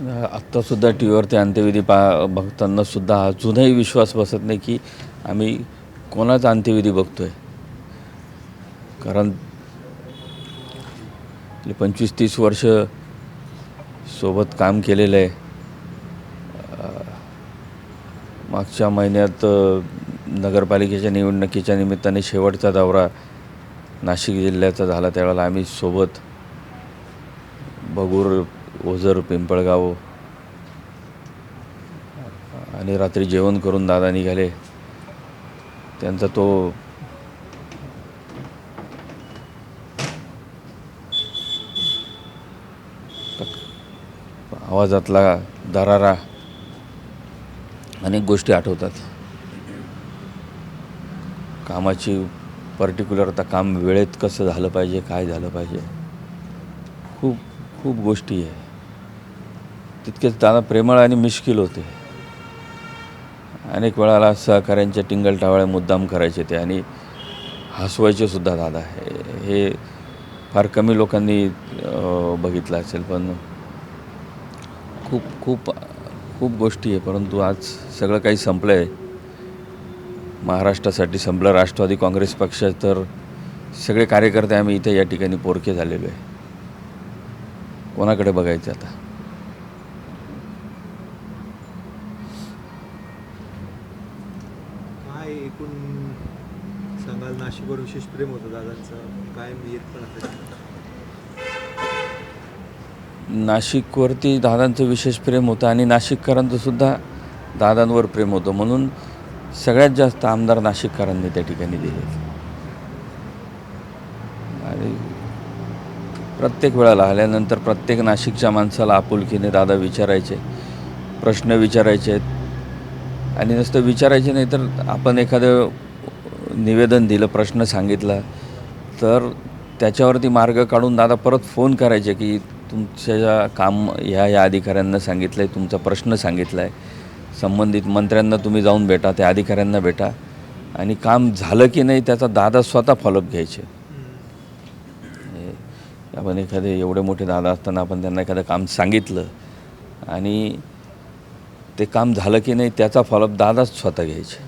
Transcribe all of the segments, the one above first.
आत्तासुद्धा टी व्हीवरती अंत्यविधी बघतानासुद्धा अजूनही विश्वास बसत नाही की आम्ही कोणाचा अंत्यविधी बघतो आहे. कारण 25-30 वर्ष सोबत काम केलेलं आहे. मागच्या महिन्यात नगरपालिकेच्या निवडणुकीच्या निमित्ताने शेवटचा दौरा नाशिक जिल्ह्याचा झाला. त्यावेळेला आम्ही सोबत बगूर, ओझर, पिंपळगाव आणि रात्री जेवण करून दादा निघाले. त्यांचा तो आवाजातला दरारा अनेक गोष्टी आठवतात. कामाची पर्टिक्युलर आता काम वेळेत कसं झालं पाहिजे, काय झालं पाहिजे, खूप खूप गोष्टी आहे. तितकेच दादा प्रेमळ आणि मिश्किल होते. अनेक वेळाला सहकाऱ्यांच्या टिंगलटावळ्या मुद्दाम करायचे ते आणि हसवायचे सुद्धा दादा. हे फार कमी लोकांनी बघितलं असेल. पण खूप खूप खूप गोष्टी आहे. परंतु आज सगळं काही संपलं आहे. महाराष्ट्रासाठी संपलं. राष्ट्रवादी काँग्रेस पक्ष तर सगळे कार्यकर्ते आम्ही इथे या ठिकाणी पोरके झालेलो आहे. कोणाकडे बघायचं आता? काय एकूण सांगाल, नाशिकवर विशेष प्रेम होतं दादांचं, कायम येत पण असेल? नाशिकवरती दादांचं विशेष प्रेम होतं आणि नाशिककरांचं सुद्धा दादांवर प्रेम होतं. म्हणून सगळ्यात जास्त आमदार नाशिककरांनी त्या ठिकाणी दिले. आणि प्रत्येक वेळेला आल्यानंतर प्रत्येक नाशिकच्या माणसाला आपुलकीने दादा विचारायचे, प्रश्न विचारायचे. आणि नुसतं विचारायचे नाही तर आपण एखादं निवेदन दिलं, प्रश्न सांगितला तर त्याच्यावरती मार्ग काढून दादा परत फोन करायचे की तुमच्या काम ह्या अधिकाऱ्यांना सांगितलं आहे, तुमचा प्रश्न सांगितला आहे, संबंधित मंत्र्यांना तुम्ही जाऊन भेटा, त्या अधिकाऱ्यांना भेटा. आणि काम झालं की नाही त्याचा दादा स्वतः फॉलोअप घ्यायचे. आपण एखादे एवढे मोठे दादा असताना आपण त्यांना एखादं काम सांगितलं आणि ते काम झालं की नाही त्याचा फॉलोअप दादाच स्वतः घ्यायचे.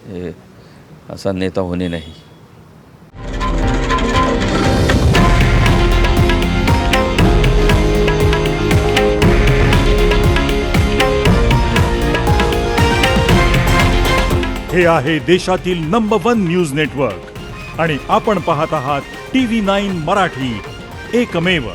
हे असा नेता होणे नाही. हे आहे देशातील नंबर 1 न्यूज नेटवर्क आणि आपण पाहत आहात TV9 मराठी, एकमेव.